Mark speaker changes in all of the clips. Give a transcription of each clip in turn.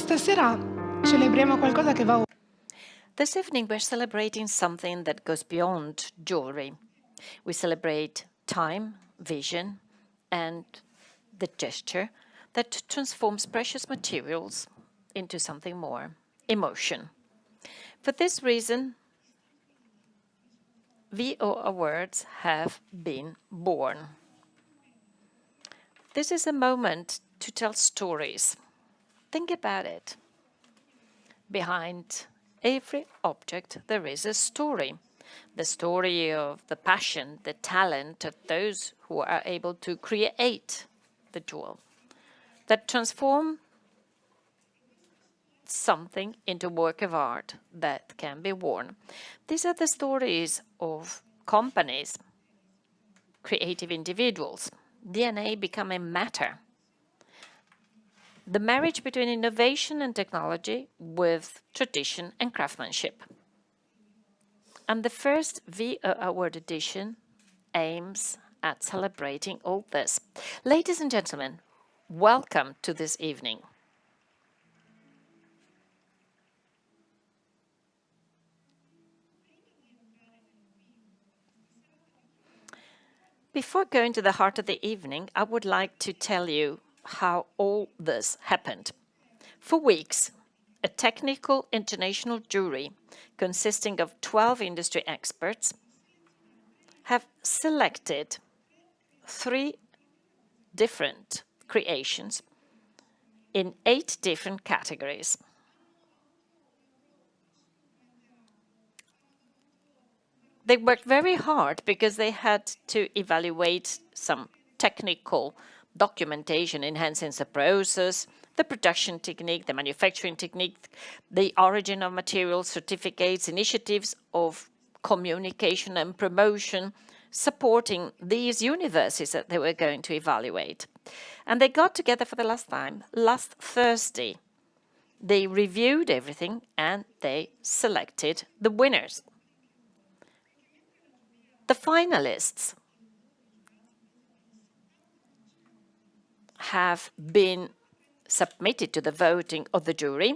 Speaker 1: Stasera celebriamo qualcosa che va.
Speaker 2: This evening we're celebrating something that goes beyond jewelry. We celebrate time, vision, and the gesture that transforms precious materials into something more, emotion. For this reason, VO Awards have been born. This is a moment to tell stories. Think about it. Behind every object there is a story. The story of the passion, the talent of those who are able to create the jewel that transform something into a work of art that can be worn. These are the stories of companies, creative individuals, DNA becoming matter. The marriage between innovation and technology with tradition and craftsmanship. And the first VO Award edition aims at celebrating all this. Ladies and gentlemen, welcome to this evening. Before going to the heart of the evening, I would like to tell you how all this happened. For weeks, a technical international jury consisting of 12 industry experts have selected 3 different creations in 8 different categories. They worked very hard because they had to evaluate some technical documentation enhancing the process, the production technique, the manufacturing technique, the origin of materials, certificates, initiatives of communication and promotion, supporting these universes that they were going to evaluate. And they got together for the last time, last Thursday. They reviewed everything and they selected the winners. The finalists have been submitted to the voting of the jury,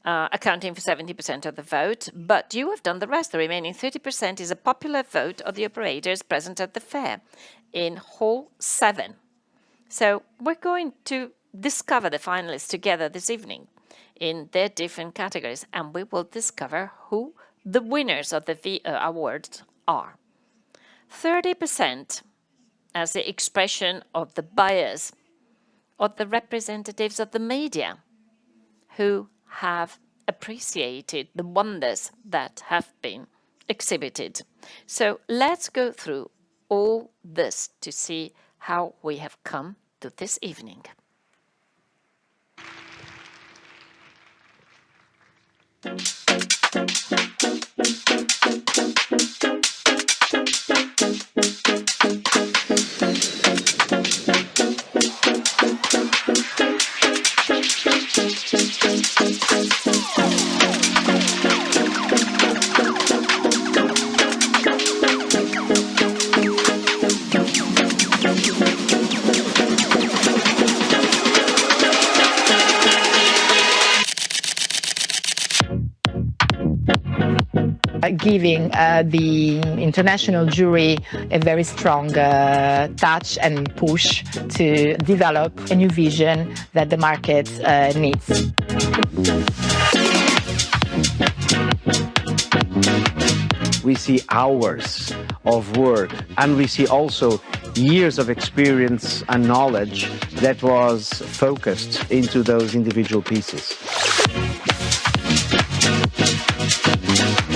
Speaker 2: accounting for 70% of the vote, but you have done the rest. The remaining 30% is a popular vote of the operators present at the fair in Hall 7. So we're going to discover the finalists together this evening in their different categories, and we will discover who the winners of the VO Awards are. 30% as the expression of the buyers, of the representatives of the media who have appreciated the wonders that have been exhibited. So let's go through all this to see how we have come to this evening.
Speaker 3: Giving the international jury a very strong touch and push to develop a new vision that the market needs.
Speaker 4: We see hours of work, and we see also years of experience and knowledge that was focused into those individual pieces.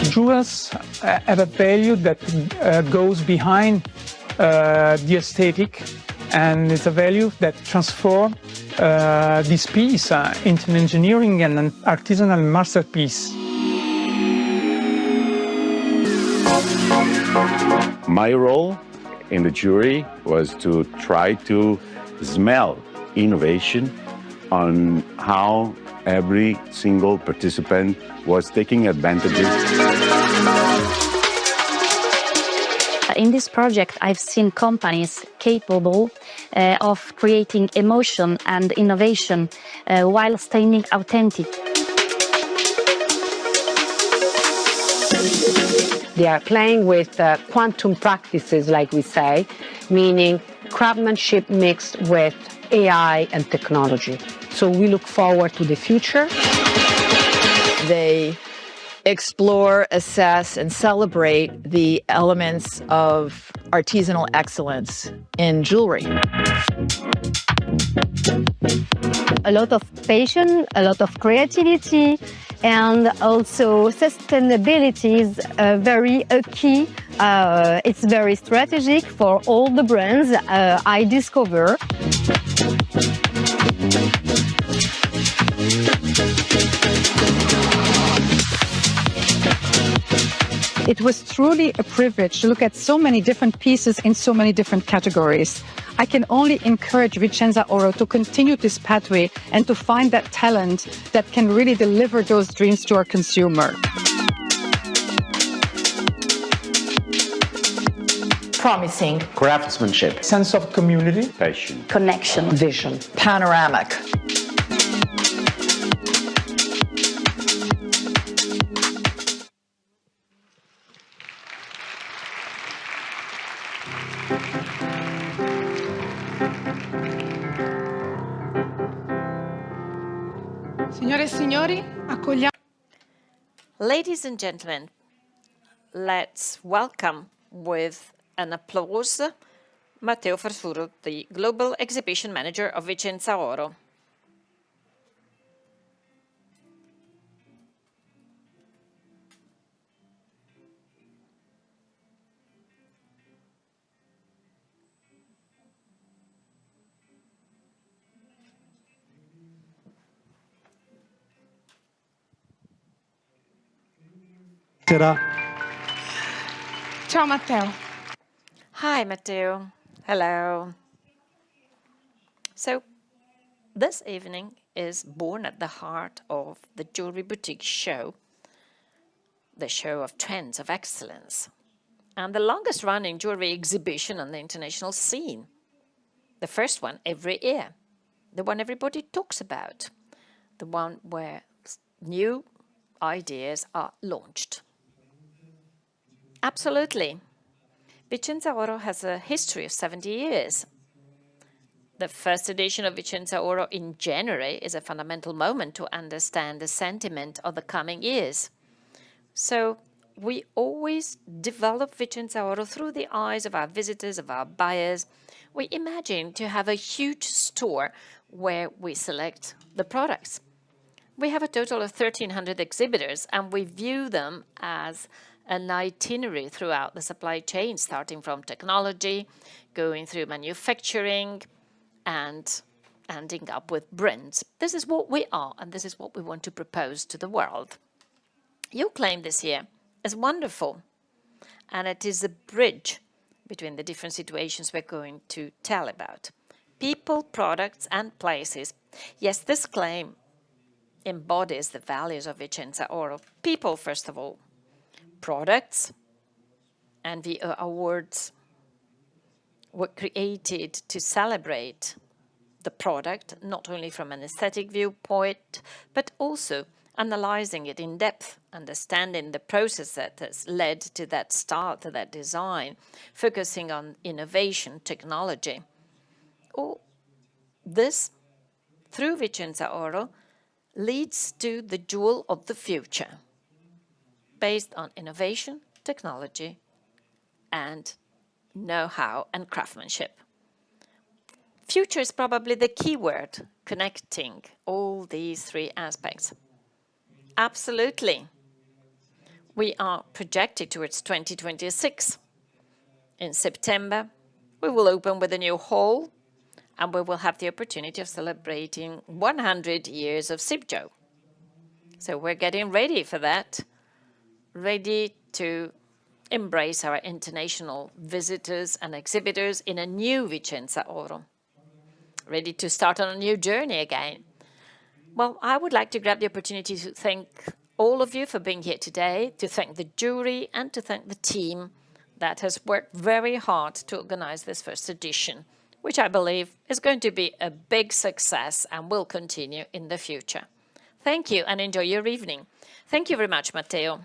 Speaker 5: Jewels have a value that goes behind the aesthetic, and it's a value that transforms this piece into an engineering and an artisanal masterpiece.
Speaker 6: My role in the jury was to try to smell innovation on how every single participant was taking advantages.
Speaker 7: In this project, I've seen companies capable of creating emotion and innovation while staying authentic.
Speaker 8: They are playing with quantum practices, like we say, meaning craftsmanship mixed with AI and technology. So we look forward to the future.
Speaker 9: They explore, assess, and celebrate the elements of artisanal excellence in jewelry.
Speaker 7: A lot of passion, a lot of creativity, and also sustainability is very key. It's very strategic for all the brands I discover.
Speaker 10: It was truly a privilege to look at so many different pieces in so many different categories. I can only encourage Vicenzaoro to continue this pathway and to find that talent that can really deliver those dreams to our consumer.
Speaker 9: Promising,
Speaker 4: Craftsmanship,
Speaker 5: Sense of community.
Speaker 6: Passion.
Speaker 7: Connection.
Speaker 8: Vision.
Speaker 9: panoramic.
Speaker 1: Signore e signori, accogliamo.
Speaker 2: Ladies and gentlemen, let's welcome with an applause Matteo Farsuro, the Global Exhibition Manager of Vicenzaoro.
Speaker 1: Ciao Matteo.
Speaker 2: Hi, Matteo. Hello. So, this evening is born at the heart of the Jewelry Boutique show, the show of trends of excellence, and the longest running jewelry exhibition on the international scene. The first one every year, the one everybody talks about, the one where new ideas are launched. Absolutely. Vicenzaoro has a history of 70 years. The first edition of Vicenzaoro in January is a fundamental moment to understand the sentiment of the coming years. So we always develop Vicenzaoro through the eyes of our visitors, of our buyers. We imagine to have a huge store where we select the products. We have a total of 1,300 exhibitors, and we view them as an itinerary throughout the supply chain, starting from technology, going through manufacturing, and ending up with brands. This is what we are, and this is what we want to propose to the world. Your claim this year is wonderful, and it is a bridge between the different situations we're going to tell about. People, products, and places. Yes, this claim embodies the values of Vicenzaoro. People, first of all. Products and the awards were created to celebrate the product, not only from an aesthetic viewpoint, but also analyzing it in depth, understanding the process that has led to that start, to that design, focusing on innovation, technology. All this, through Vicenzaoro, leads to the jewel of the future, based on innovation, technology, and know-how and craftsmanship. Future is probably the key word connecting all these three aspects. Absolutely. We are projected towards 2026. In September, we will open with a new hall, and we will have the opportunity of celebrating 100 years of SIBJO. So we're getting ready for that, ready to embrace our international visitors and exhibitors in a new Vicenzaoro, ready to start on a new journey again. Well, I would like to grab the opportunity to thank all of you for being here today, to thank the jury and to thank the team that has worked very hard to organize this first edition. which I believe is going to be a big success and will continue in the future. Thank you and enjoy your evening. Thank you very much, Matteo.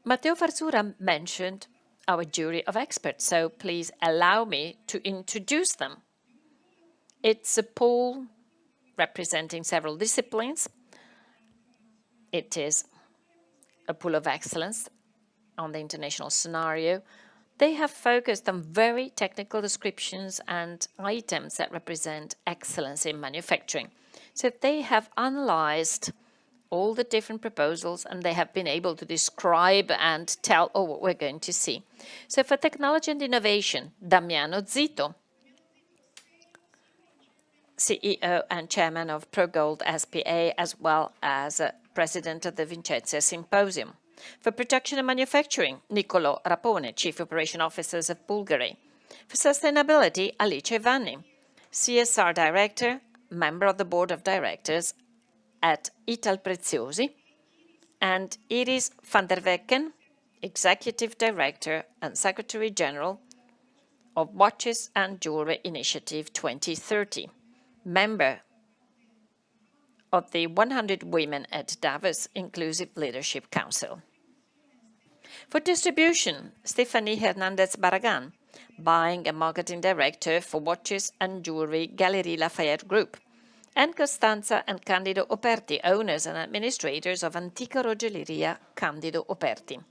Speaker 2: Matteo Farzura mentioned our jury of experts, so please allow me to introduce them. It's a pool representing several disciplines. It is a pool of excellence on the international scenario. They have focused on very technical descriptions and items that represent excellence in manufacturing. So they have analyzed all the different proposals and they have been able to describe and tell what we're going to see. So for technology and innovation, Damiano Zito, CEO and chairman of ProGold SPA, as well as president of the Vicenzaoro Symposium. For production and manufacturing, Niccolò Rapone, chief operation officers of Bulgari. For sustainability, Alice Vanni, CSR director, member of the board of directors at Italpreziosi, and Iris van der Wecken, executive director and secretary general of Watches and Jewelry Initiative 2030, member of the 100 Women at Davos Inclusive Leadership Council. For distribution, Stephanie Hernandez Barragan, buying and marketing director for Watches and Jewelry Galerie Lafayette Group, and Costanza and Candido Operti, owners and administrators of Antica Orologeria Candido Operti.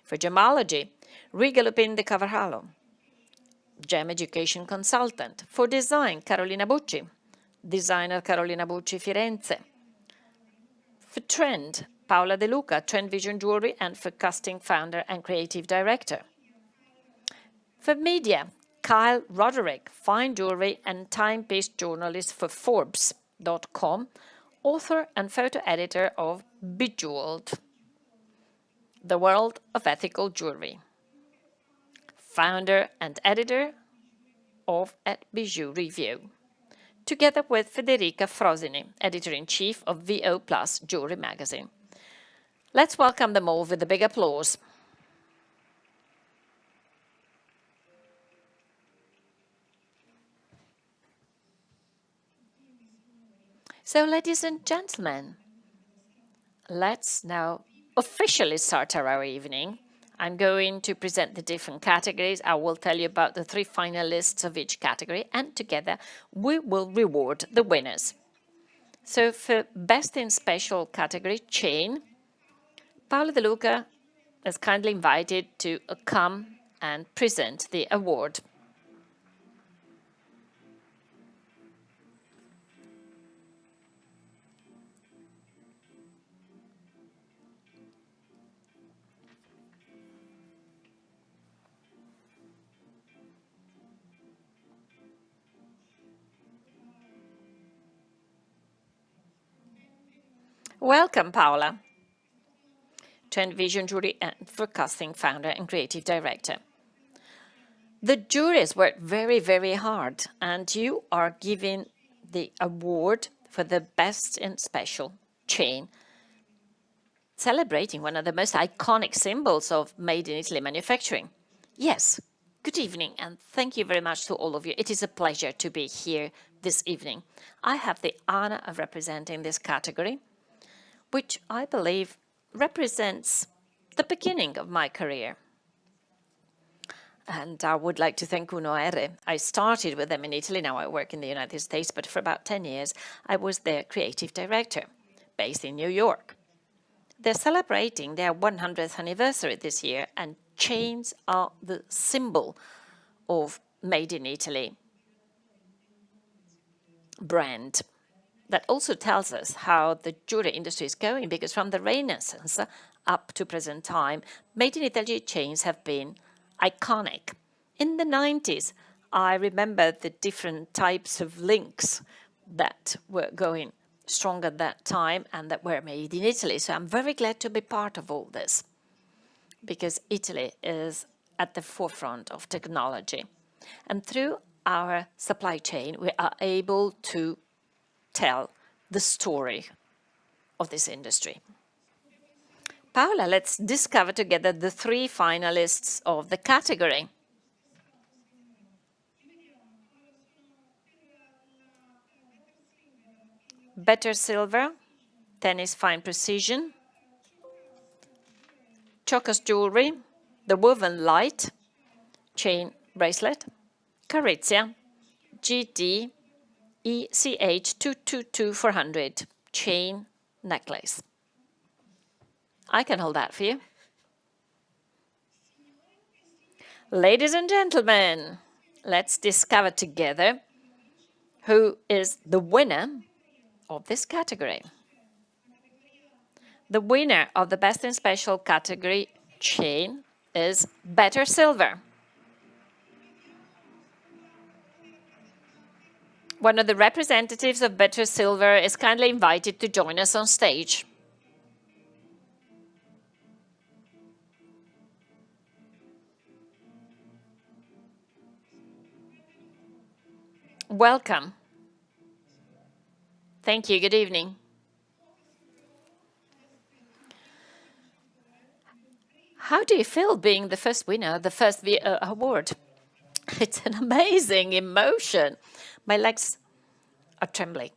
Speaker 2: For gemology, Riga Lupin de Cavarhalo, gem education consultant. For design, Carolina Bucci, designer Carolina Bucci Firenze. For trend, Paola De Luca, Trend Vision Jewelry, and for casting founder and creative director. For media, Kyle Roderick, fine jewelry and timepiece journalist for Forbes.com, author and photo editor of Bejeweled, The World of Ethical Jewelry. Founder and editor of At Bijou Review. Together with Federica Frosini, editor-in-chief of VO Plus Jewelry magazine. Let's welcome them all with a big applause. So, ladies and gentlemen, let's now officially start our evening. I'm going to present the different categories. I will tell you about the 3 finalists of each category, and together we will reward the winners. So for Best in Special category, Chain, Paola De Luca is kindly invited to come and present the award. Welcome, Paola. Trend Vision Jewelry and Forecasting founder and creative director. The juries worked very, very hard, and you are giving the award for the Best in Special Chain, celebrating one of the most iconic symbols of Made in Italy manufacturing. Yes, good evening, and thank you very much to all of you. It is a pleasure to be here this evening. I have the honor of representing this category, which I believe represents the beginning of my career. And I would like to thank Uno R. I started with them in Italy, now I work in the United States, but for about 10 years I was their creative director, based in New York. They're celebrating their 100th anniversary this year, and chains are the symbol of Made in Italy brand. That also tells us how the jewelry industry is going, because from the Renaissance up to present time, Made in Italy chains have been iconic. In the 90s, I remember the different types of links that were going strong at that time and that were made in Italy. So I'm very glad to be part of all this, because Italy is at the forefront of technology. And through our supply chain, we are able to tell the story of this industry. Paola, let's discover together the 3 finalists of the category. Better Silver, Tennis Fine Precision, Chocos Jewelry, the Woven Light, Chain Bracelet, Carizia, GT ECH 222400, Chain Necklace. I can hold that for you. Ladies and gentlemen, let's discover together who is the winner of this category. The winner of the Best in Special category chain is Better Silver. One of the representatives of Better Silver is kindly invited to join us on stage. Welcome. Thank you. Good evening. How do you feel being the first winner of the first award? It's an amazing emotion. My legs are trembling.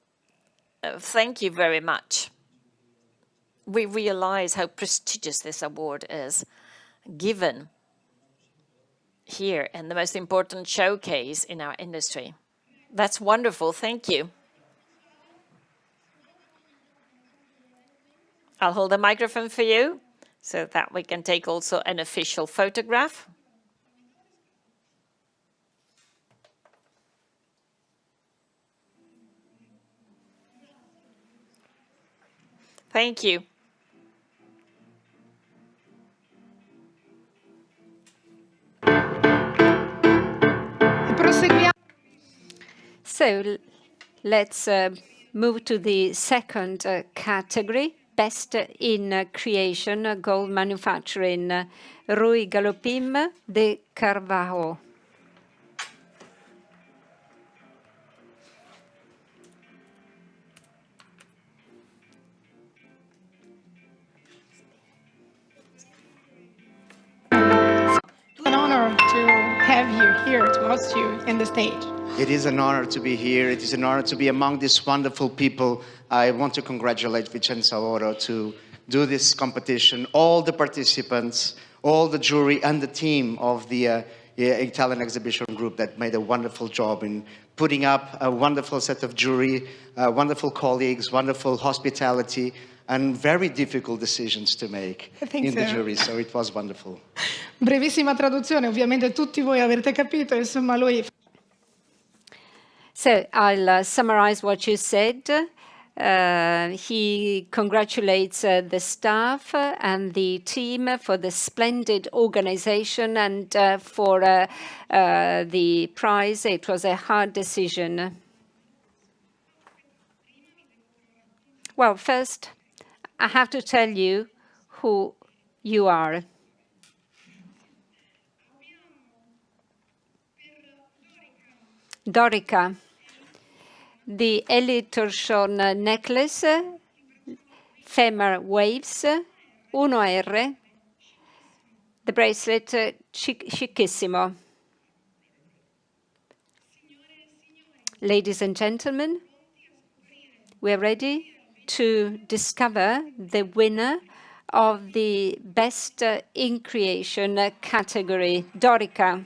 Speaker 2: Thank you very much. We realize how prestigious this award is, given here in the most important showcase in our industry. That's wonderful. Thank you. I'll hold the microphone for you so that we can take also an official photograph. Thank you.
Speaker 11: So let's move to the second category, Best in Creation, Gold Manufacturing, Rui Galopim de Carvalho.
Speaker 1: An honor to have you here, to host you in the stage.
Speaker 12: It is an honor to be here. It is an honor to be among these wonderful people. I want to congratulate Vicenzaoro to do this competition, all the participants, all the jury and the team of the Italian exhibition group that made a wonderful job in putting up a wonderful set of jury, wonderful colleagues, wonderful hospitality, and very difficult decisions to make in the jury, so it was wonderful.
Speaker 1: Brevissima traduzione, ovviamente tutti voi avete capito, insomma lui...
Speaker 11: So I'll summarize what you said. He congratulates the staff and the team for the splendid organization and for the prize. It was a hard decision. Well, first, I have to tell you who you are. Dorica, the Elite Torchon necklace, femur waves, 1R, the bracelet Chicissimo. Ladies and gentlemen, we're ready to discover the winner of the Best in Creation category, Dorica.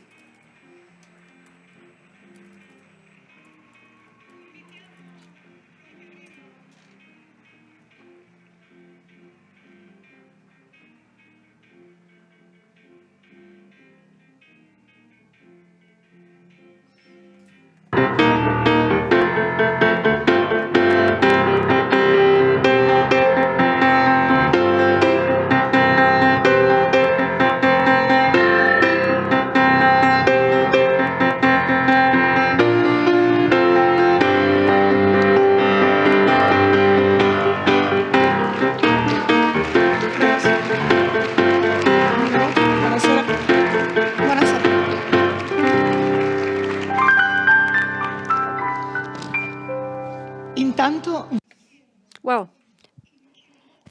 Speaker 11: Well,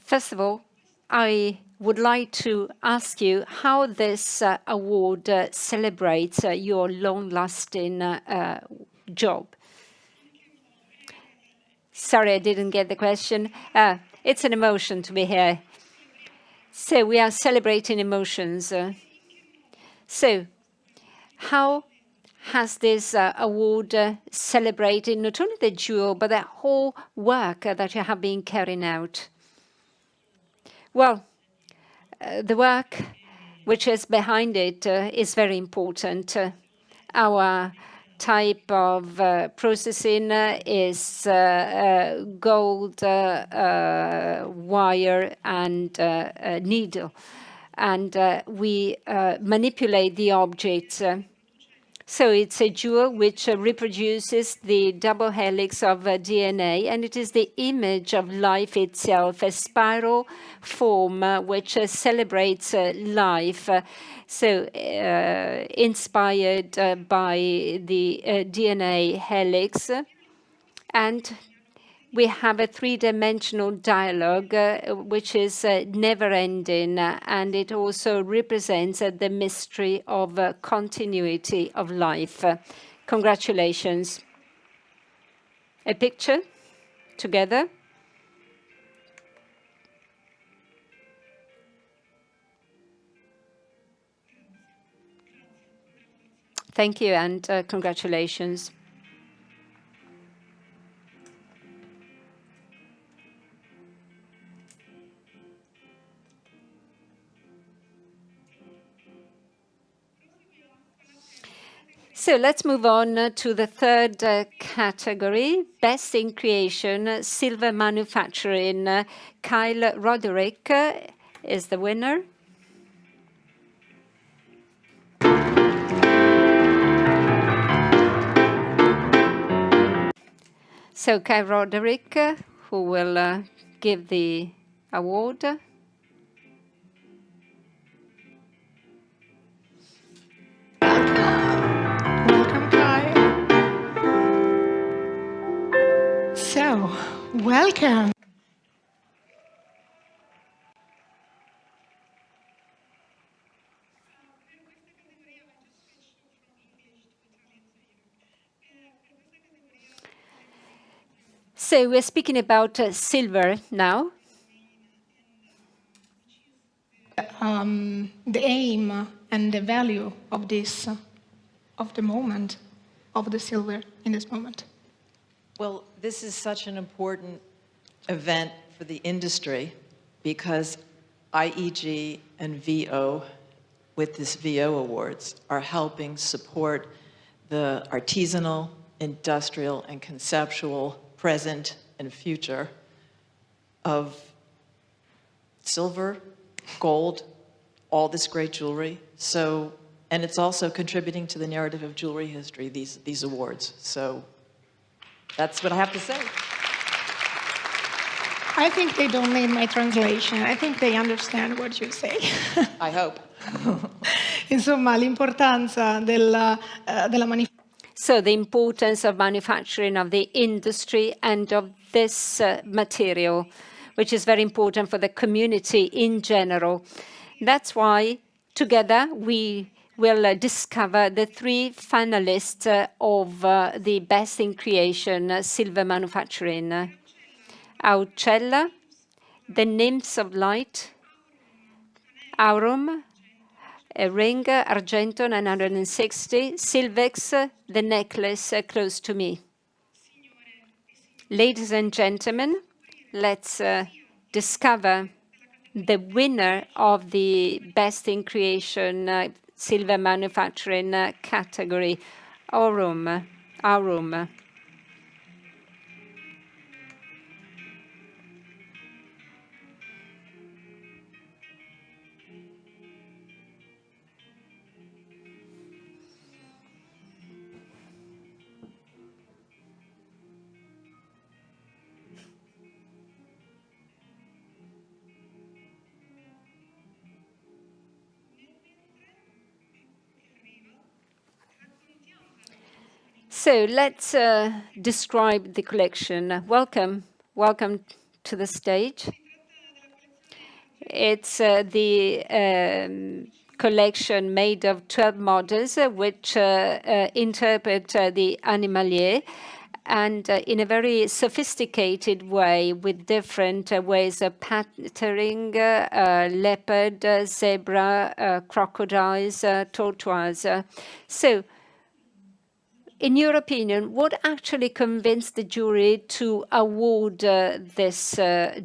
Speaker 11: first of all, I would like to ask you how this award celebrates your long-lasting job. Sorry, I didn't get the question. It's an emotion to be here. So we are celebrating emotions. So how has this award celebrated not only the jewel, but the whole work that you have been carrying out? Well, the work which is behind it is very important. Our type of processing is gold, wire, and needle. And we manipulate the objects. So it's a jewel which reproduces the double helix of DNA, and it is the image of life itself, a spiral form which celebrates life. So inspired by the DNA helix. And we have a three-dimensional dialogue, which is never-ending, and it also represents the mystery of continuity of life. Congratulations. A picture together. Thank you, and congratulations. So let's move on to the third category, Best in Creation, Silver Manufacturing. Kyle Roderick is the winner. So Kyle Roderick, who will give the award.
Speaker 1: So, welcome.
Speaker 11: So we're speaking about silver now.
Speaker 1: The aim and the value of this, of the moment, of the silver in this moment.
Speaker 9: Well, this is such an important event for the industry because IEG and VO, with this VO Awards, are helping support the artisanal, industrial, and conceptual present and future of silver, gold, all this great jewelry. So, and it's also contributing to the narrative of jewelry history, these awards. So that's what I have to say.
Speaker 1: I think they don't need my translation. I think they understand what you say.
Speaker 9: I hope.
Speaker 1: Insomma, l'importanza della manifestazione.
Speaker 11: So the importance of manufacturing, of the industry, and of this material, which is very important for the community in general. That's why together we will discover the three finalists of the Best in Creation Silver Manufacturing. Aucella, the Nymphs of Light, Aurum, a ring, Argento 960, Silvex, the necklace close to me. Ladies and gentlemen, let's discover the winner of the Best in Creation Silver Manufacturing category, Aurum. Aurum. So let's describe the collection. Welcome to the stage. it's the collection made of 12 models which interpret the animalier, and in a very sophisticated way, with different ways of patterning, leopard, zebra, crocodiles, tortoise. So, in your opinion, what actually convinced the jury to award this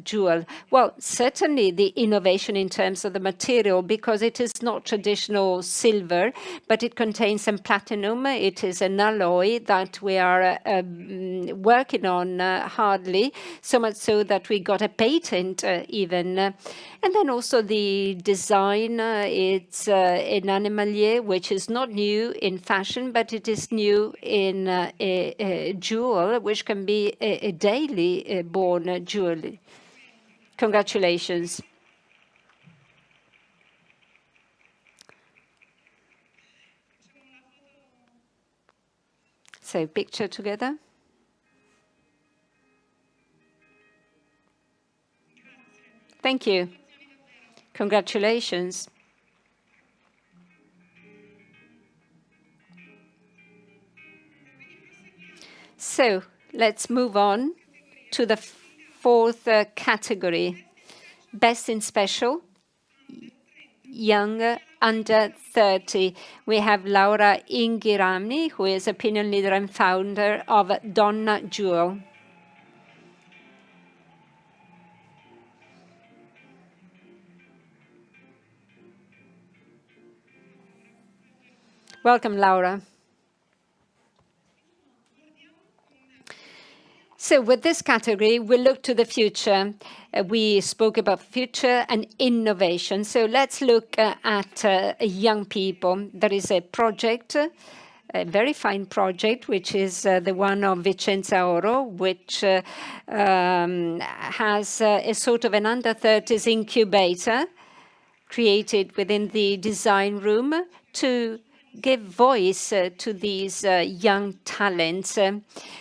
Speaker 11: jewel? Well, certainly the innovation in terms of the material, because it is not traditional silver, but it contains some platinum. It is an alloy that we are working on hardly, so much so that we got a patent even. And then also the design, it's an animalier, which is not new in fashion, but it is new in a jewel, which can be a daily born jewelry. Congratulations. So, picture together. Thank you. Congratulations. So let's move on to the fourth category, Best in Special, Young Under 30. We have Laura Ingirami, who is opinion leader and founder of Donna Jewel. Welcome, Laura. So with this category, we look to the future. We spoke about future and innovation. So let's look at young people. There is a project, a very fine project, which is the one of Vicenzaoro, which has a sort of an under-30s incubator created within the design room to give voice to these young talents.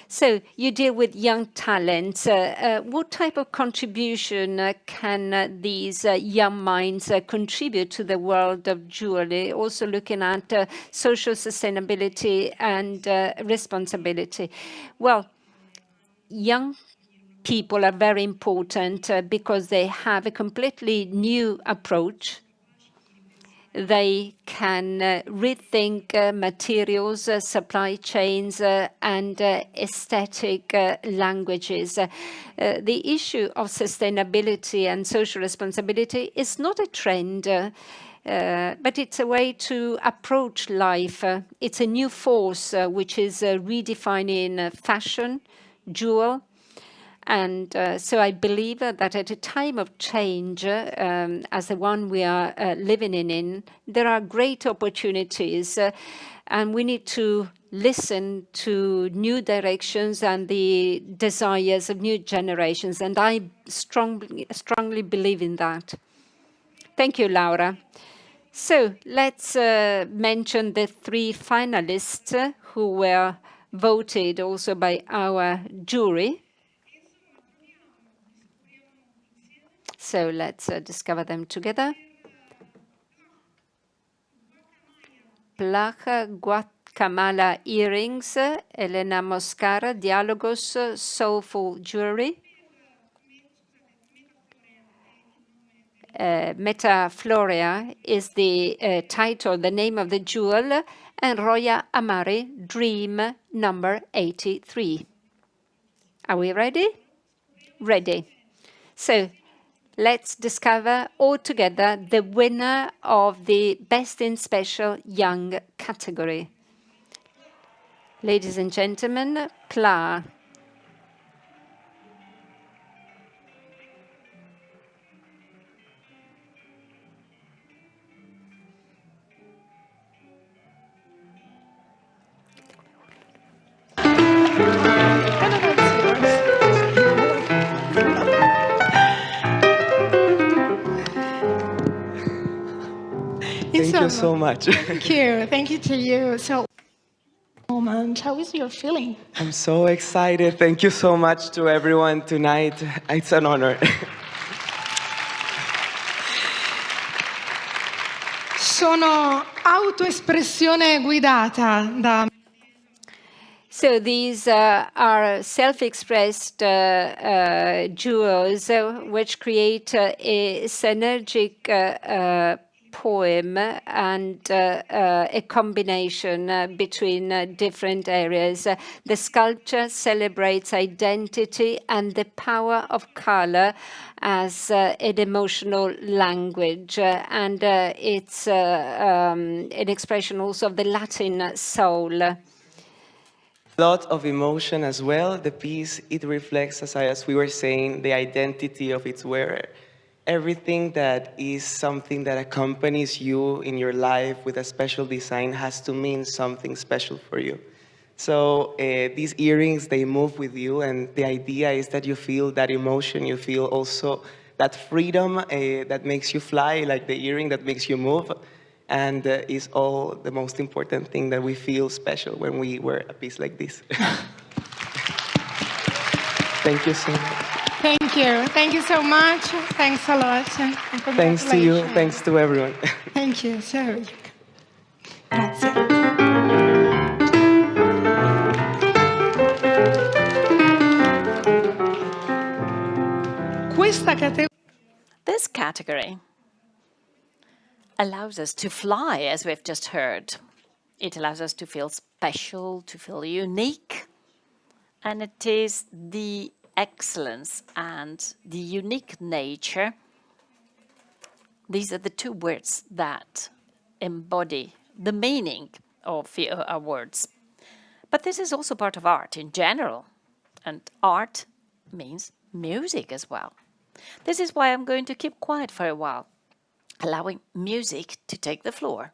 Speaker 11: So you deal with young talents. What type of contribution can these young minds contribute to the world of jewelry? Also looking at social sustainability and responsibility. Well, young people are very important because they have a completely new approach. They can rethink materials, supply chains, and aesthetic languages. The issue of sustainability and social responsibility is not a trend, but it's a way to approach life. It's a new force which is redefining fashion, jewel. And so I believe that at a time of change, as the one we are living in, there are great opportunities, and we need to listen to new directions and the desires of new generations. And I strongly believe in that. Thank you, Laura. So let's mention the three finalists who were voted also by our jury. So let's discover them together. Placa Guatemala Earrings, Elena Moscara, Dialogos, Soulful Jewelry. Metafloria is the title, the name of the jewel, and Roya Amari, Dream number 83. Are we ready? Ready. So let's discover all together the winner of the Best in Special Young category. Ladies and gentlemen, Pla.
Speaker 13: Thank you so much.
Speaker 1: Thank you. Thank you to you. So, moment, how is your feeling?
Speaker 13: I'm so excited. Thank you so much to everyone tonight. It's an honor.
Speaker 1: sono autoespressione guidata da...
Speaker 11: So these are self-expressed duos which create a synergic poem and a combination between different areas. The sculpture celebrates identity and the power of color as an emotional language, and it's an expression also of the Latin soul.
Speaker 13: Lot of emotion as well. The piece, it reflects, as we were saying, the identity of its wearer. Everything that is something that accompanies you in your life with a special design has to mean something special for you. So these earrings, they move with you, and the idea is that you feel that emotion, you feel also that freedom that makes you fly, like the earring that makes you move. And is all the most important thing that we feel special when we wear a piece like this. Thank you so much.
Speaker 1: Thank you. Thank you so much. Thanks a lot.
Speaker 13: Thanks to you. Thanks to everyone.
Speaker 1: Thank you. So, grazie.
Speaker 2: This category allows us to fly, as we've just heard. It allows us to feel special, to feel unique. And it is the excellence and the unique nature. These are the two words that embody the meaning of the awards. But this is also part of art in general. And art means music as well. This is why I'm going to keep quiet for a while, allowing music to take the floor.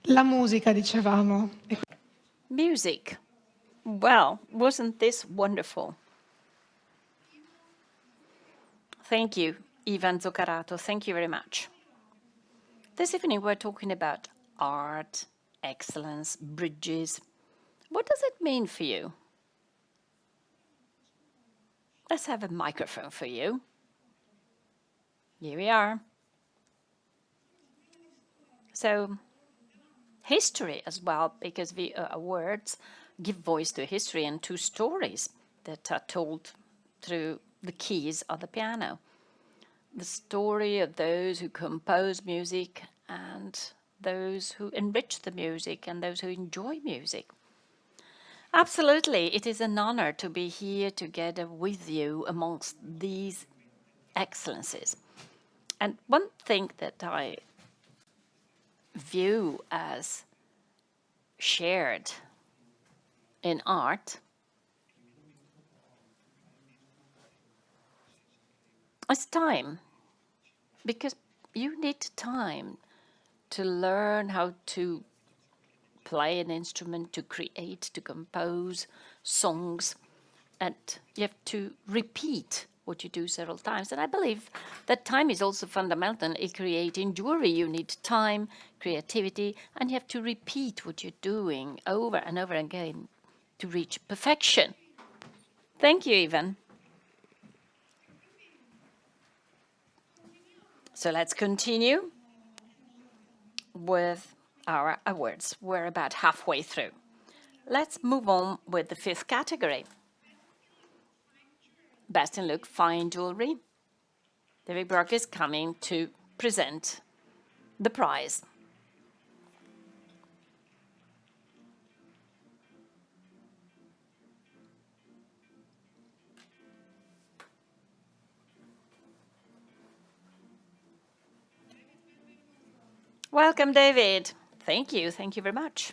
Speaker 1: La musica, dicevamo.
Speaker 2: Music. Well, wasn't this wonderful? Thank you, Ivan Zuccarato. Thank you very much. This evening we're talking about art, excellence, bridges. What does it mean for you? Let's have a microphone for you. Here we are. So, history as well, because the awards give voice to history and to stories that are told through the keys of the piano. The story of those who compose music and those who enrich the music and those who enjoy music. Absolutely, it is an honor to be here together with you amongst these excellences. And one thing that I view as shared in art is time, because you need time to learn how to play an instrument, to create, to compose songs, and you have to repeat what you do several times. And I believe that time is also fundamental in creating jewelry. You need time, creativity, and you have to repeat what you're doing over and over again to reach perfection. Thank you, Ivan. So let's continue with our awards. We're about halfway through. Let's move on with the fifth category. Best in Look Fine Jewelry. David Brock is coming to present the prize. Welcome, David. Thank you very much.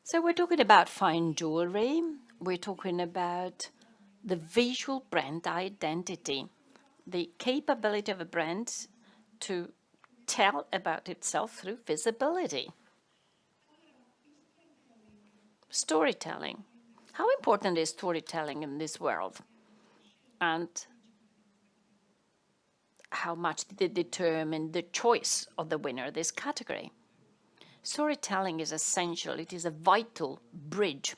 Speaker 2: So we're talking about fine jewelry. We're talking about the visual brand identity, the capability of a brand to tell about itself through visibility. Storytelling. How important is storytelling in this world? And how much did it determine the choice of the winner of this category? Storytelling is essential. It is a vital bridge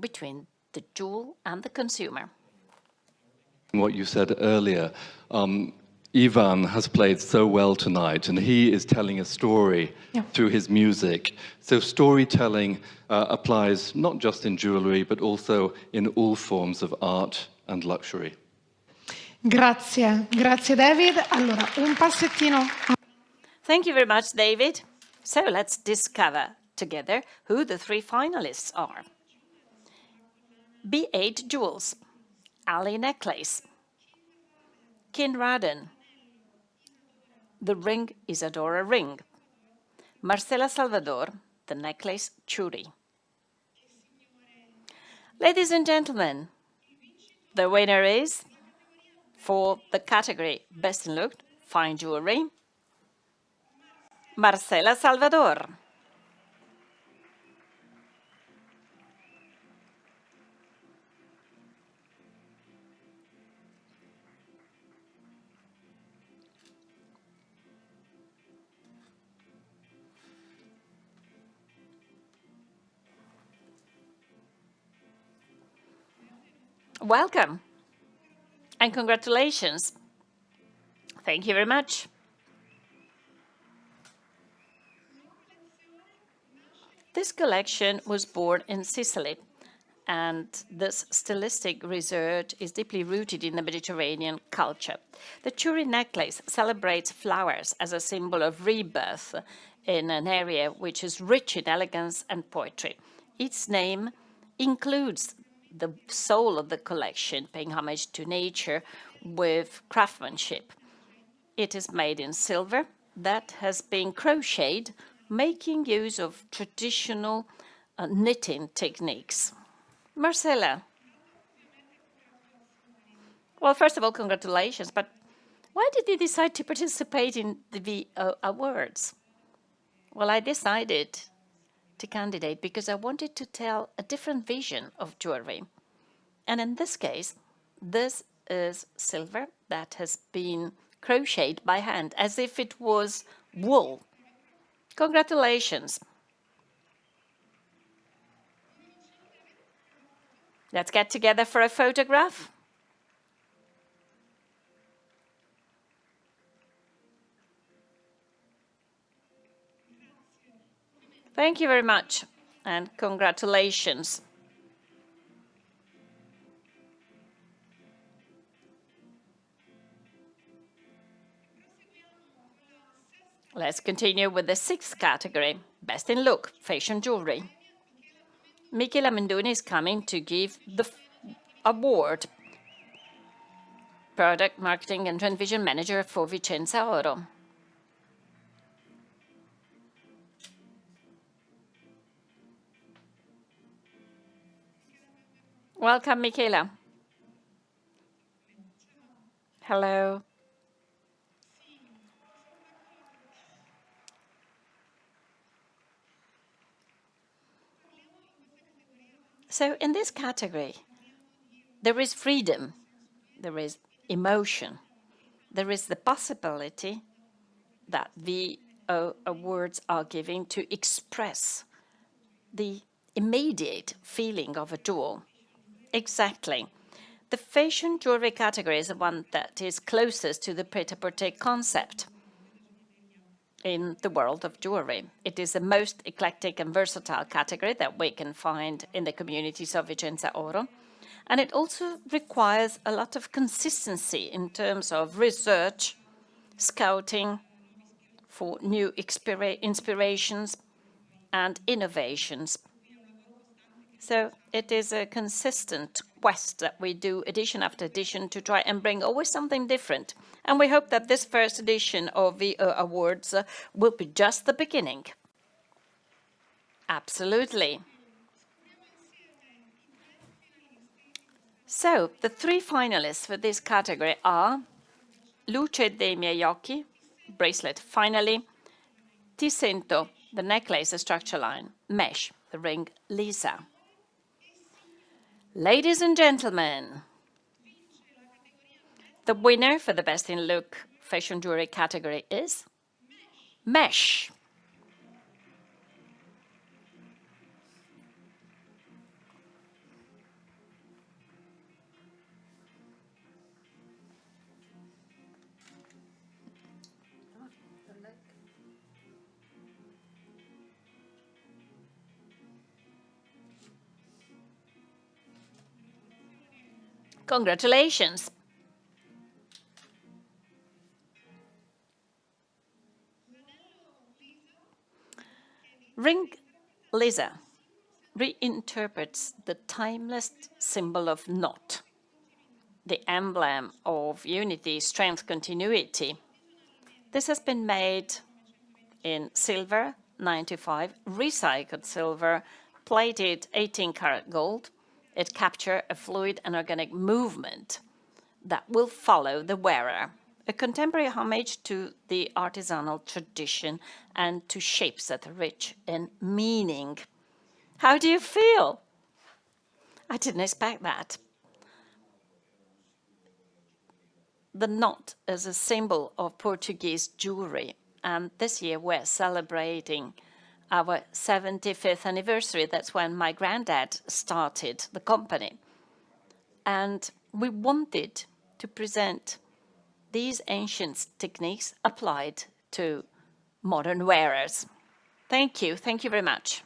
Speaker 2: between the jewel and the consumer.
Speaker 14: What you said earlier, Ivan has played so well tonight, and he is telling a story through his music. So storytelling applies not just in jewelry, but also in all forms of art and luxury.
Speaker 1: Grazie, grazie David. Allora, un passettino.
Speaker 2: Thank you very much, David. So let's discover together who the three finalists are. B8 Jewels, Ali Necklace, Kinraden, the ring Isadora ring, Marcela Salvador, the necklace Churi. Ladies and gentlemen, the winner is, for the category Best in Look Fine Jewelry, Marcela Salvador. Welcome and congratulations. Thank you very much. This collection was born in Sicily, and this stylistic research is deeply rooted in the Mediterranean culture. The Churi necklace celebrates flowers as a symbol of rebirth in an area which is rich in elegance and poetry. Its name includes the soul of the collection, paying homage to nature with craftsmanship. It is made in silver that has been crocheted, making use of traditional knitting techniques. Marcela. Well, first of all, congratulations, but Why did you decide to participate in the VO Awards? Well, I decided to candidate because I wanted to tell a different vision of jewelry. And in this case, this is silver that has been crocheted by hand as if it was wool. Congratulations. Let's get together for a photograph. Thank you very much, and congratulations. Let's continue with the sixth category, Best in Look, Fashion Jewelry. Michela Mendoni is coming to give the award, Product Marketing and Trend Vision Manager for Vicenzaoro. Welcome, Michela. Hello. So in this category, there is freedom, there is emotion, there is the possibility that the awards are giving to express the immediate feeling of a jewel. Exactly. The fashion jewelry category is the one that is closest to the prêt-à-porter concept in the world of jewelry. It is the most eclectic and versatile category that we can find in the communities of Vicenzaoro. And it also requires a lot of consistency in terms of research, scouting for new inspirations and innovations. So it is a consistent quest that we do edition after edition to try and bring always something different. And we hope that this first edition of the awards will be just the beginning. Absolutely. So the three finalists for this category are Luce dei miei occhi, bracelet finally, Ti sento, the necklace, the structure line, Mesh, the ring, Lisa. Ladies and gentlemen, the winner for the Best in Look fashion jewelry category is Mesh. Congratulations. Ring Lisa reinterprets the timeless symbol of knot, the emblem of unity, strength, continuity. This has been made in silver, 95, recycled silver, plated 18-karat gold. It captures a fluid and organic movement that will follow the wearer, a contemporary homage to the artisanal tradition and to shapes that are rich in meaning. How do you feel? I didn't expect that. The knot is a symbol of Portuguese jewelry, and this year we're celebrating our 75th anniversary. That's when my granddad started the company. And we wanted to present these ancient techniques applied to modern wearers. Thank you. Thank you very much.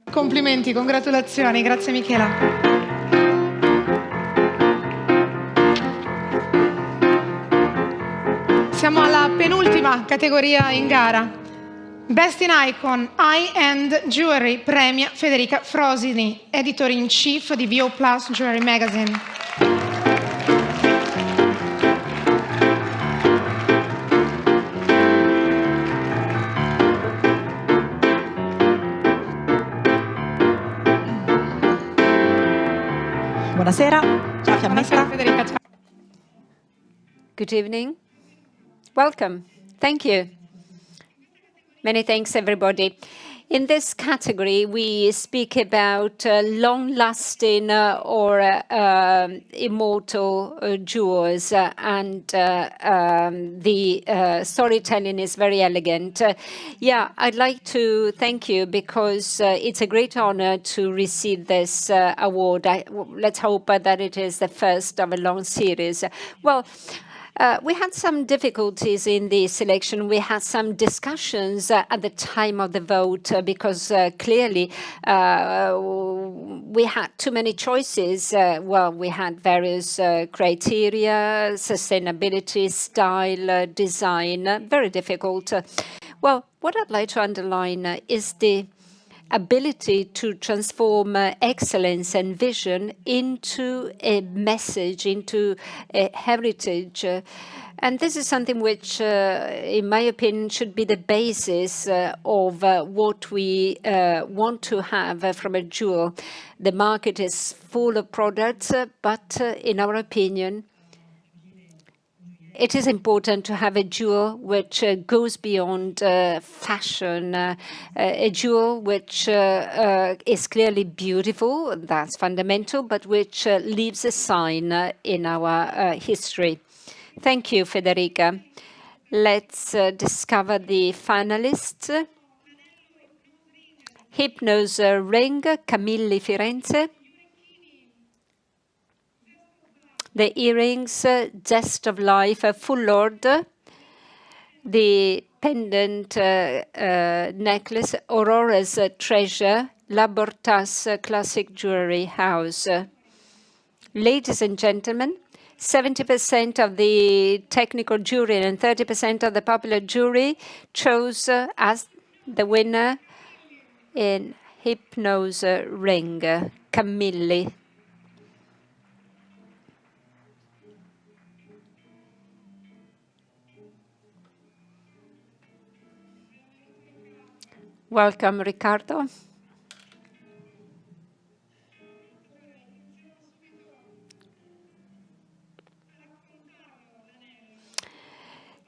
Speaker 1: Complimenti, congratulazioni, grazie Michela. Siamo alla penultima categoria in gara. Best in Icon, High-End Jewelry, premia Federica Frosini, Editor-in-Chief di VO Plus Jewelry Magazine.
Speaker 15: Buonasera. Ciao Fiammetta.
Speaker 1: Federica, ciao.
Speaker 11: Good evening. Welcome. Thank you. Many thanks, everybody. In this category, we speak about long-lasting or immortal jewels, and the storytelling is very elegant. Yeah, I'd like to thank you because it's a great honor to receive this award. Let's hope that it is the first of a long series. Well, we had some difficulties in the selection. We had some discussions at the time of the vote because clearly we had too many choices. Well, we had various criteria, sustainability, style, design, very difficult. Well, what I'd like to underline is the ability to transform excellence and vision into a message, into a heritage. And this is something which, in my opinion, should be the basis of what we want to have from a jewel. The market is full of products, but in our opinion, it is important to have a jewel which goes beyond fashion, a jewel which is clearly beautiful, that's fundamental, but which leaves a sign in our history. Thank you, Federica. Let's discover the finalists. Hypnos Ring, Camilli Firenze. The earrings, Zest of Life, Full Lord. The pendant necklace, Aurora's Treasure, La Bortas Classic Jewelry House. Ladies and gentlemen, 70% of the technical jury and 30% of the popular jury chose as the winner in Hypnos Ring, Camilli. Welcome, Riccardo.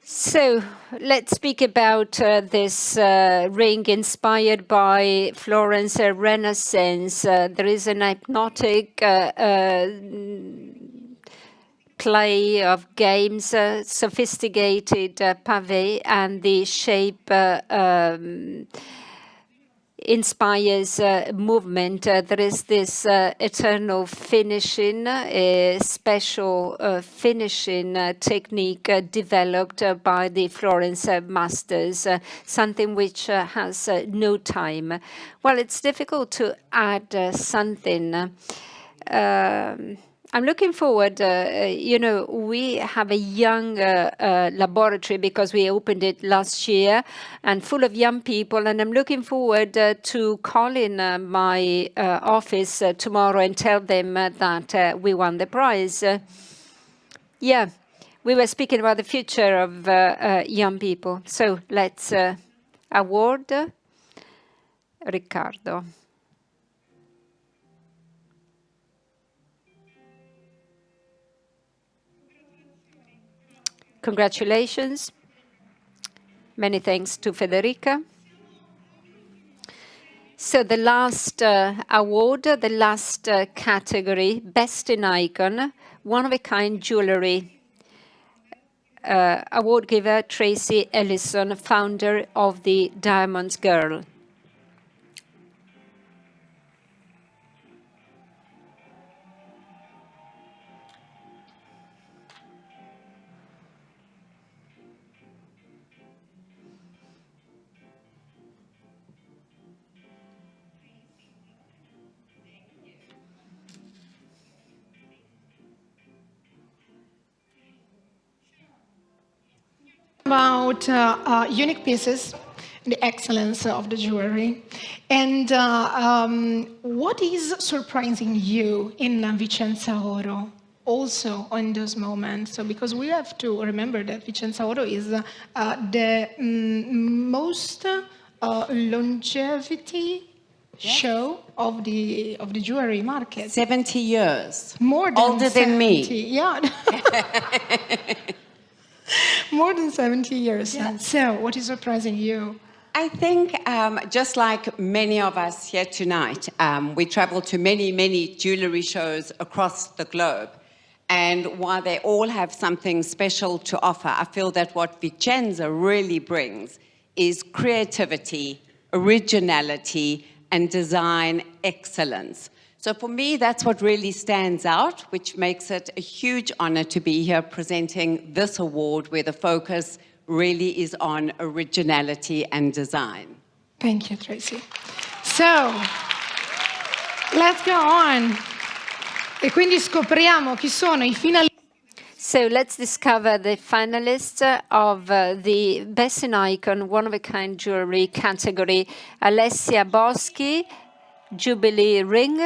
Speaker 11: So let's speak about this ring inspired by Florence Renaissance. There is an hypnotic play of games, sophisticated pavé, and the shape inspires movement. There is this eternal finishing, a special finishing technique developed by the Florence masters, something which has no time. Well, it's difficult to add something. I'm looking forward, we have a young laboratory because we opened it last year and full of young people. And I'm looking forward to calling my office tomorrow and tell them that we won the prize. Yeah, we were speaking about the future of young people. So let's award Riccardo. Congratulations. Many thanks to Federica. So the last award, the last category, Best in Icon, One-of-a-Kind Jewellery. Award giver, Tracy Ellison, founder of the Diamonds Girl.
Speaker 1: About unique pieces, the excellence of the jewelry, and what is surprising you in Vicenzaoro also in those moments? So because we have to remember that Vicenzaoro is the most longevity show of the jewelry market.
Speaker 15: 70 years.
Speaker 1: More than
Speaker 15: older
Speaker 1: 70.
Speaker 15: than me.
Speaker 1: Yeah. More than 70 years. Yeah. So, what is surprising you?
Speaker 15: I think, just like many of us here tonight, we travel to many jewelry shows across the globe. And while they all have something special to offer, I feel that what Vicenza really brings is creativity, originality, and design excellence. So for me, that's what really stands out, which makes it a huge honor to be here presenting this award where the focus really is on originality and design.
Speaker 1: Thank you, Tracy. So, let's go on. E quindi scopriamo chi sono i finalisti.
Speaker 11: So let's discover the finalists of the Best in Icon One-of-a-Kind Jewelry category. Alessia Boschi, Jubilee Ring.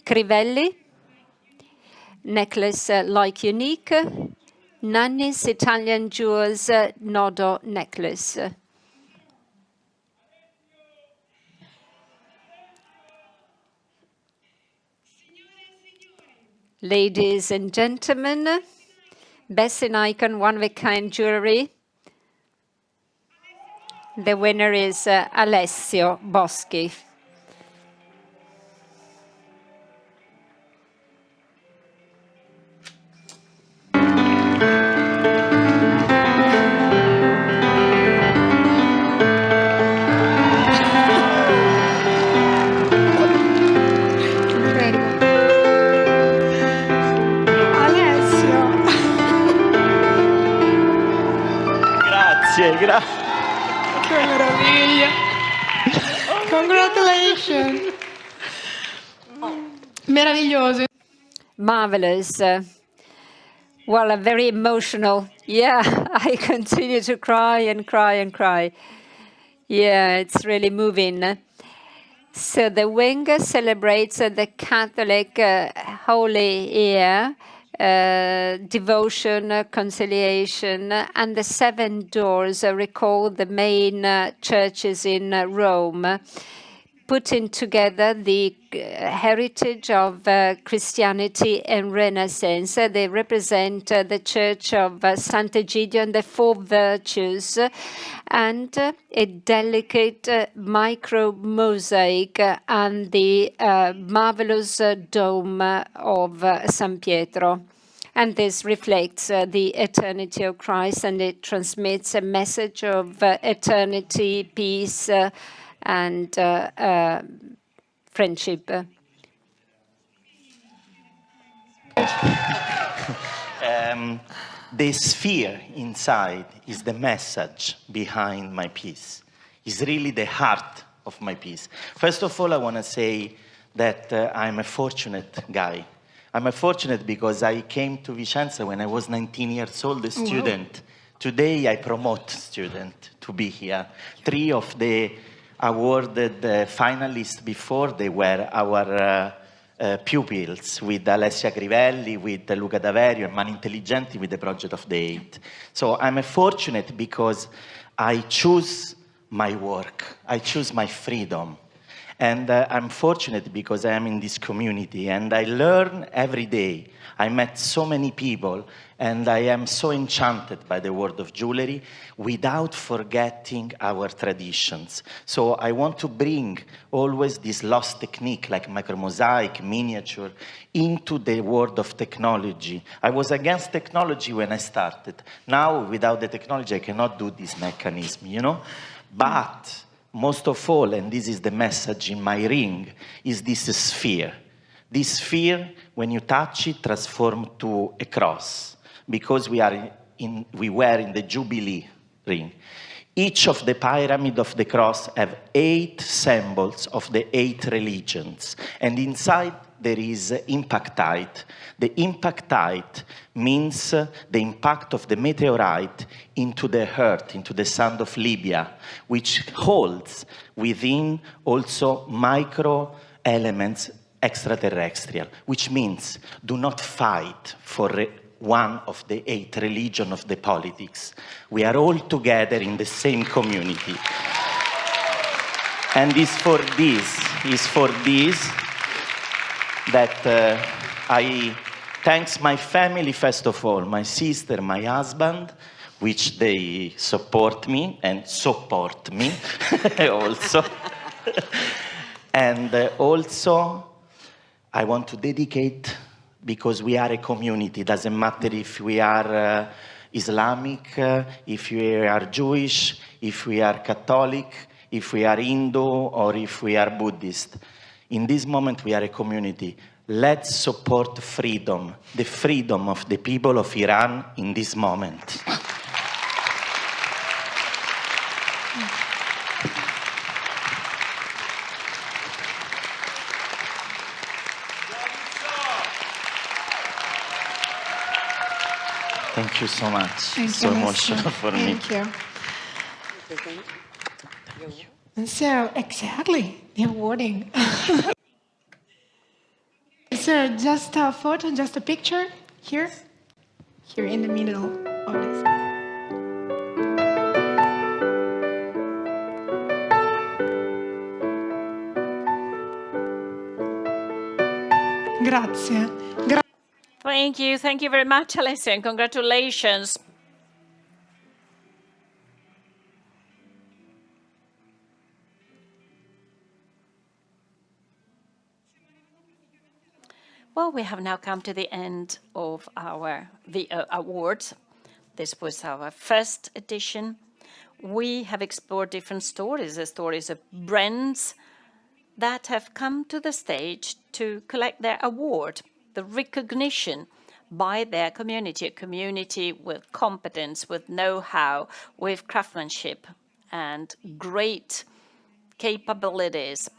Speaker 11: Crivelli, Necklace Like Unique. Nanni's Italian Jewels Nodo Necklace. Ladies and gentlemen, Best in Icon One-of-a-Kind Jewelry. The winner is Alessio Boschi.
Speaker 1: Che meraviglia! Congratulations! Meraviglioso.
Speaker 11: Marvelous. Well, very emotional. Yeah, I continue to cry and cry and cry. Yeah, it's really moving. So the wing celebrates the Catholic Holy Year, devotion, conciliation, and the 7 doors recall the main churches in Rome, putting together the heritage of Christianity and Renaissance. They represent the Church of Sant'Egidio and the 4 virtues, and a delicate micro mosaic and the marvelous dome of San Pietro. And this reflects the eternity of Christ, and it transmits a message of eternity, peace, and friendship.
Speaker 16: The sphere inside is the message behind my piece. It's really the heart of my piece. First of all, I want to say that I'm a fortunate guy. I'm a fortunate because I came to Vicenza when I was 19 years old, a student. Wow. Today, I promote students to be here. 3 of the awarded finalists before, they were our pupils, with Alessia Crivelli, with Luca Daverio, and Mani Intelligenti with the Project of the 8. So I'm fortunate because I choose my work, I choose my freedom. And I'm fortunate because I am in this community and I learn every day. I met so many people and I am so enchanted by the world of jewelry without forgetting our traditions. So I want to bring always this lost technique like micromosaic, miniature, into the world of technology. I was against technology when I started. Now, without the technology, I cannot do this mechanism, you know? But most of all, and this is the message in my ring, is this sphere. This sphere, when you touch it, transforms to a cross, because we were in the Jubilee ring. Each of the pyramid of the cross have 8 symbols of the 8 religions, and inside there is impactite. The impactite means the impact of the meteorite into the earth, into the sand of Libya, which holds within also micro elements extraterrestrial, which means do not fight for one of the 8 religions of the politics. We are all together in the same community. And it's for this that I thanks my family, first of all, my sister, my husband, which they support me and support me also. And also, I want to dedicate, because we are a community, doesn't matter if we are Islamic, if we are Jewish, if we are Catholic, if we are Hindu, or if we are Buddhist. In this moment, we are a community. Let's support freedom, the freedom of the people of Iran in this moment. Thank you so much. So emotional for me.
Speaker 1: Thank you. And so, exactly, the awarding. So, just a photo, just a picture here in the middle of this. Grazie.
Speaker 2: Thank you very much, Alessio, and congratulations. Well, we have now come to the end of our VO Awards. This was our first edition. We have explored different stories, the stories of brands that have come to the stage to collect their award, the recognition by their community, a community with competence, with know-how, with craftsmanship and great capabilities,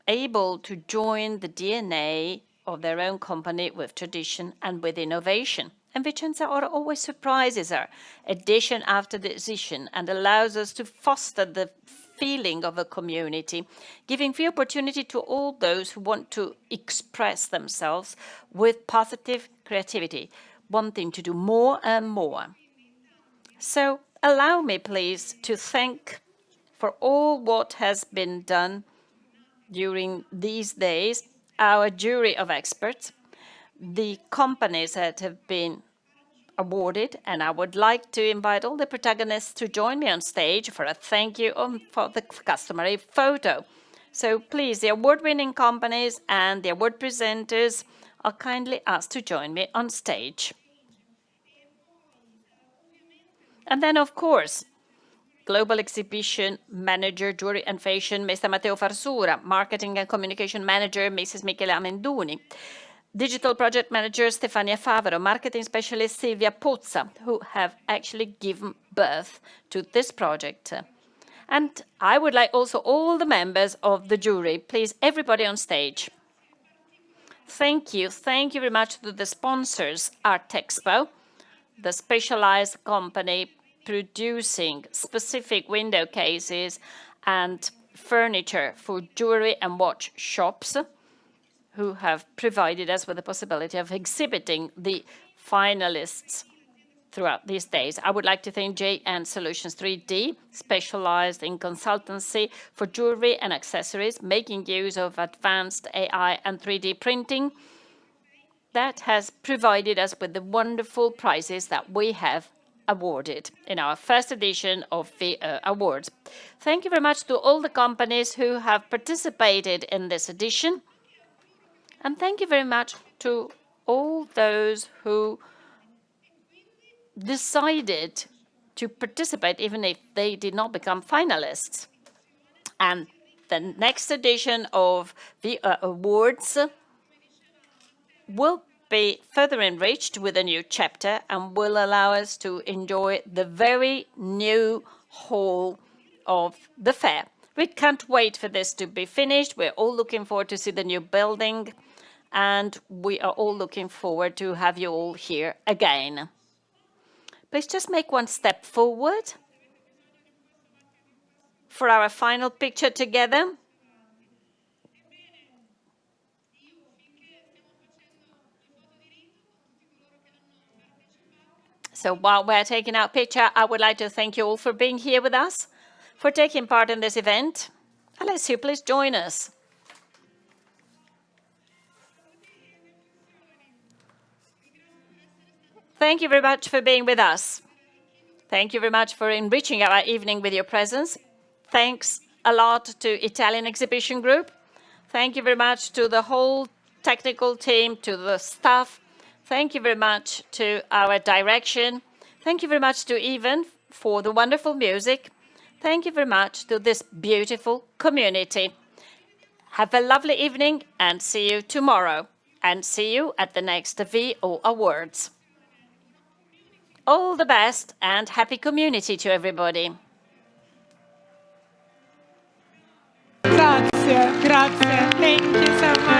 Speaker 2: able to join the DNA of their own company with tradition and with innovation. And Vicenzaoro always surprises us, edition after edition, and allows us to foster the feeling of a community, giving free opportunity to all those who want to express themselves with positive creativity, wanting to do more and more. So allow me, please, to thank for all what has been done during these days, our jury of experts, the companies that have been awarded, and I would like to invite all the protagonists to join me on stage for a thank you for the customary photo. So please, the award-winning companies and the award presenters are kindly asked to join me on stage. And then, of course, Global Exhibition Manager, Jewelry and Fashion, Mr. Matteo Farsura, Marketing and Communication Manager, Mrs. Michele Amenduni, Digital Project Manager, Stefania Favero, Marketing Specialist, Silvia Pozza, who have actually given birth to this project. And I would like also all the members of the jury, please, everybody on stage. Thank you very much to the sponsors, Artexpo, the specialized company producing specific window cases and furniture for jewelry and watch shops, who have provided us with the possibility of exhibiting the finalists throughout these days. I would like to thank JN Solutions 3D, specialized in consultancy for jewelry and accessories, making use of advanced AI and 3D printing. That has provided us with the wonderful prizes that we have awarded in our first edition of the awards. Thank you very much to all the companies who have participated in this edition. And thank you very much to all those who decided to participate, even if they did not become finalists. And the next edition of the awards will be further enriched with a new chapter and will allow us to enjoy the very new hall of the fair. We can't wait for this to be finished. We're all looking forward to see the new building, and we are all looking forward to have you all here again. Please just make one step forward for our final picture together. So while we're taking our picture, I would like to thank you all for being here with us, for taking part in this event. Alessio, please join us. Thank you very much for being with us. Thank you very much for enriching our evening with your presence. Thanks a lot to Italian Exhibition Group. Thank you very much to the whole technical team, to the staff. Thank you very much to our direction. Thank you very much to Ivan for the wonderful music. Thank you very much to this beautiful community. Have a lovely evening and see you tomorrow. And see you at the next VO Awards. All the best and happy community to everybody.
Speaker 1: Grazie, grazie. Thank you so much.